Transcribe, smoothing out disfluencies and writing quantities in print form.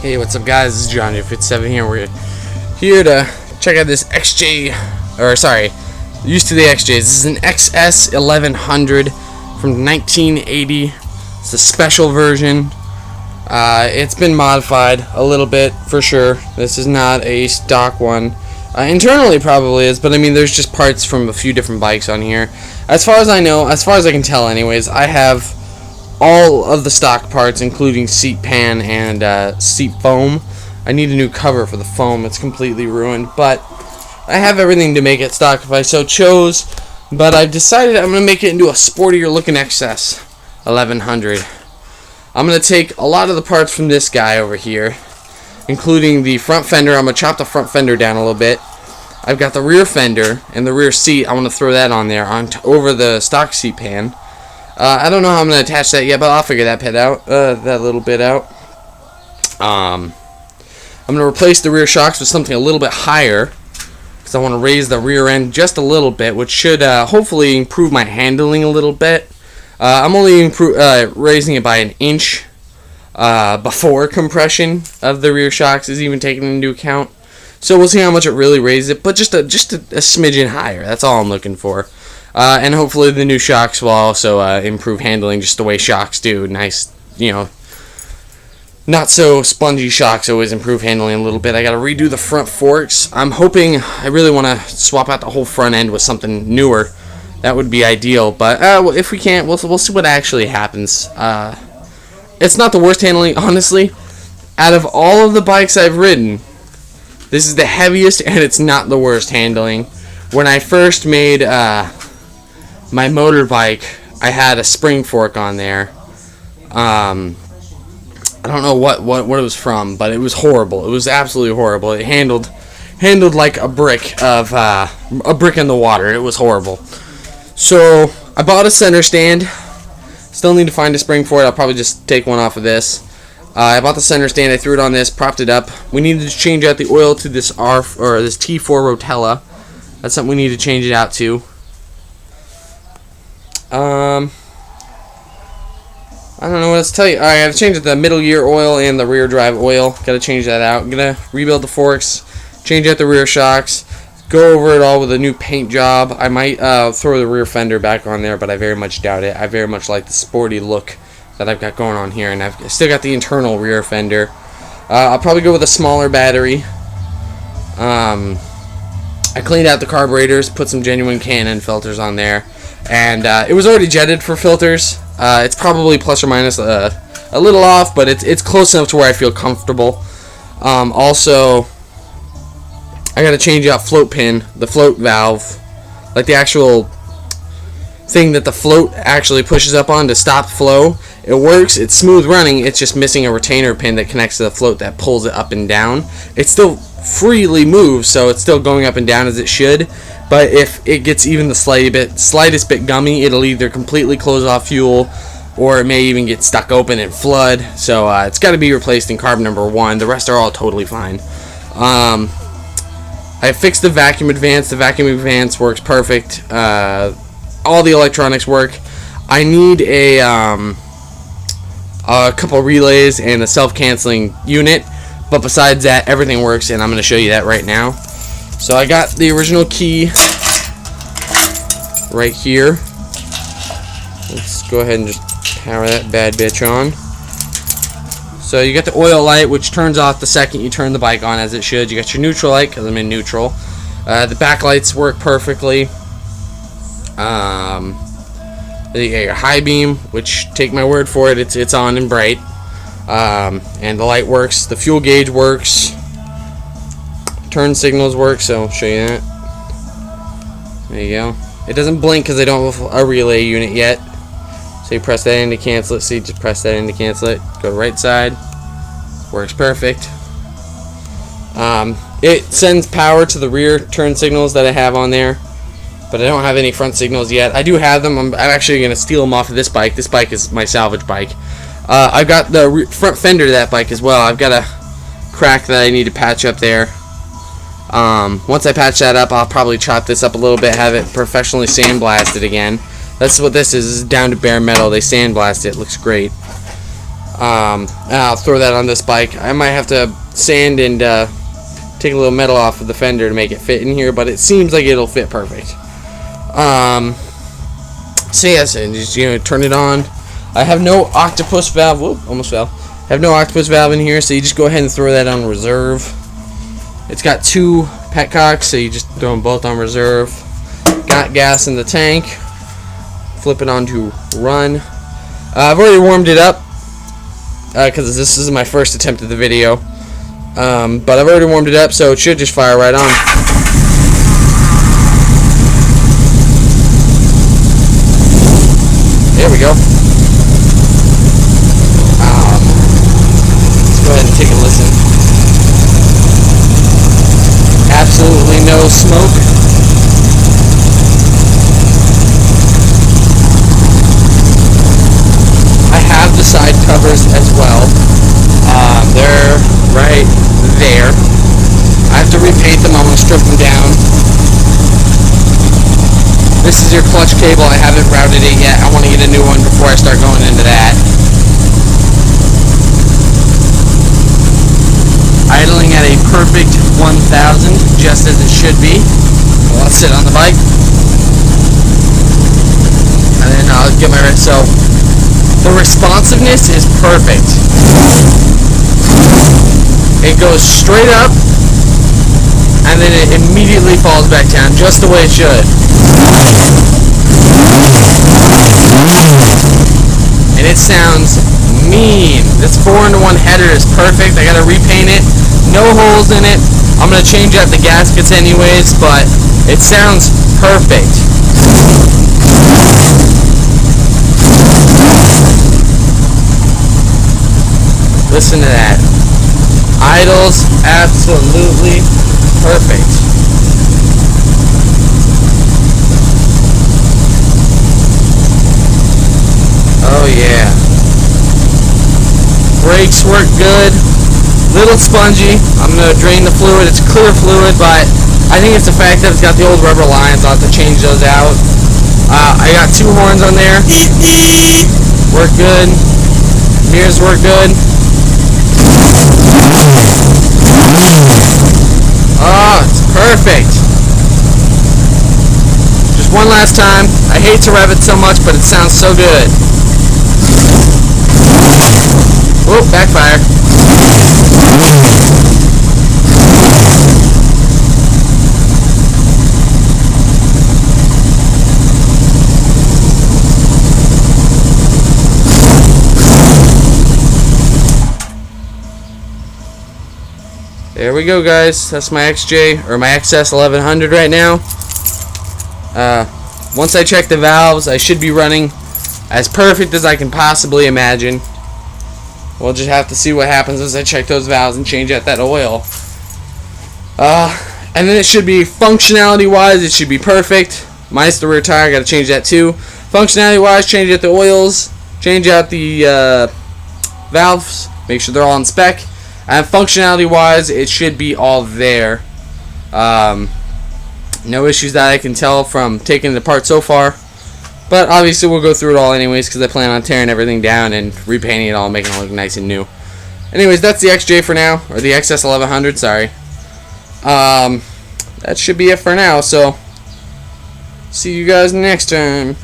Hey, what's up, guys? This is John XS1100 here. We're here to check out this used to the XJs. This is an XS1100 from 1980. It's a special version. It's been modified a little bit for sure. This is not a stock one. Internally probably is, but I mean there's just parts from a few different bikes on here. As far as I know, as far as I can tell anyways, I have all of the stock parts, including seat pan and seat foam. I need a new cover for the foam. It's completely ruined, but I have everything to make it stock if I so chose. But I've decided I'm going to make it into a sportier looking XS1100. I'm going to take a lot of the parts from this guy over here, including the front fender. I'm going to chop the front fender down a little bit. I've got the rear fender and the rear seat. I want to throw that on there over the stock seat pan. I don't know how I'm going to attach that yet, but I'll figure that little bit out. I'm going to replace the rear shocks with something a little bit higher, because I want to raise the rear end just a little bit, which should hopefully improve my handling a little bit. I'm only raising it by an inch before compression of the rear shocks is even taken into account. So we'll see how much it really raises it, but just a smidgen higher. That's all I'm looking for. And hopefully the new shocks will also improve handling just the way shocks do. Nice, not so spongy shocks always improve handling a little bit. I got to redo the front forks. I really want to swap out the whole front end with something newer. That would be ideal, but if we can't, we'll see what actually happens. It's not the worst handling, honestly. Out of all of the bikes I've ridden, this is the heaviest, and it's not the worst handling. When I first made my motorbike, I had a spring fork on there. I don't know what it was from, but it was horrible. It was absolutely horrible. It handled like a brick in the water. It was horrible. So I bought a center stand. Still need to find a spring for it. I'll probably just take one off of this. I bought the center stand. I threw it on this, propped it up. We needed to change out the oil to this this T4 Rotella. That's something we need to change it out to. I don't know what else to tell you. I gotta change the middle gear oil and the rear drive oil. Gotta change that out. I'm gonna rebuild the forks, change out the rear shocks, go over it all with a new paint job. I might throw the rear fender back on there, but I very much doubt it. I very much like the sporty look that I've got going on here, and I've still got the internal rear fender. I'll probably go with a smaller battery. I cleaned out the carburetors, put some genuine Canon filters on there, and it was already jetted for filters. It's probably plus or minus a little off, but it's close enough to where I feel comfortable. Also, I gotta change out the float valve, like the actual thing that the float actually pushes up on to stop flow. It works, it's smooth running, it's just missing a retainer pin that connects to the float that pulls it up and down. It still freely moves, so it's still going up and down as it should, but if it gets even the slightest bit gummy, it'll either completely close off fuel, or it may even get stuck open and flood. So it's got to be replaced in carb number 1. The rest are all totally fine. I fixed the vacuum advance. The vacuum advance works perfect. All the electronics work. I need a couple relays and a self-canceling unit, but besides that, everything works, and I'm going to show you that right now. So I got the original key right here. Let's go ahead and just power that bad bitch on. So you got the oil light, which turns off the second you turn the bike on, as it should. You got your neutral light, because I'm in neutral. The back lights work perfectly. Your high beam, which, take my word for it, it's on and bright. And the light works. The fuel gauge works. Turn signals work, so I'll show you that. There you go. It doesn't blink because I don't have a relay unit yet. So you press that in to cancel it. See, just press that in to cancel it. Go to right side. Works perfect. It sends power to the rear turn signals that I have on there, but I don't have any front signals yet. I do have them. I'm actually going to steal them off of this bike. This bike is my salvage bike. I've got the front fender to that bike as well. I've got a crack that I need to patch up there. Once I patch that up, I'll probably chop this up a little bit, have it professionally sandblasted again. That's what this is down to bare metal. They sandblast it. Looks great. And I'll throw that on this bike. I might have to sand and take a little metal off of the fender to make it fit in here, but it seems like it'll fit perfect. So yes, and just turn it on. I have no octopus valve. Whoop, almost fell. I have no octopus valve in here, so you just go ahead and throw that on reserve. It's got 2 petcocks, so you just throw them both on reserve. Got gas in the tank. Flip it on to run. I've already warmed it up because this is my first attempt at the video. But I've already warmed it up, so it should just fire right on. There we go. Let's go ahead and take a listen. Absolutely no smoke. I have the side covers as well. They're right there. I have to repaint them. I'm going to strip them down. This is your clutch cable. I haven't routed it yet. I want to get a new one before I start going into that. Idling at a perfect 1000, just as it should be. Well, I'll sit on the bike. And then I'll get my rest. So, the responsiveness is perfect. It goes straight up, and then it immediately falls back down, just the way it should. And it sounds mean. This 4-in-1 header is perfect. I gotta repaint it. No holes in it. I'm gonna change out the gaskets anyways, but it sounds perfect. Listen to that. Idles absolutely perfect. Oh yeah. Brakes work good. Little spongy. I'm gonna drain the fluid. It's clear fluid, but I think it's the fact that it's got the old rubber lines. I'll have to change those out. I got 2 horns on there. Work good. Mirrors work good. Oh, it's perfect. Just one last time. I hate to rev it so much, but it sounds so good. Whoop, backfire. There we go, guys. That's my XJ, or my XS1100 right now. Once I check the valves, I should be running as perfect as I can possibly imagine. We'll just have to see what happens as I check those valves and change out that oil. And then it should be, functionality-wise, it should be perfect. Minus the rear tire, I gotta change that too. Functionality-wise, change out the oils, change out the valves, make sure they're all on spec. And functionality-wise, it should be all there. No issues that I can tell from taking it apart so far. But obviously, we'll go through it all anyways, because I plan on tearing everything down and repainting it all, making it look nice and new. Anyways, that's the XJ for now, or the XS1100, sorry. That should be it for now, so see you guys next time.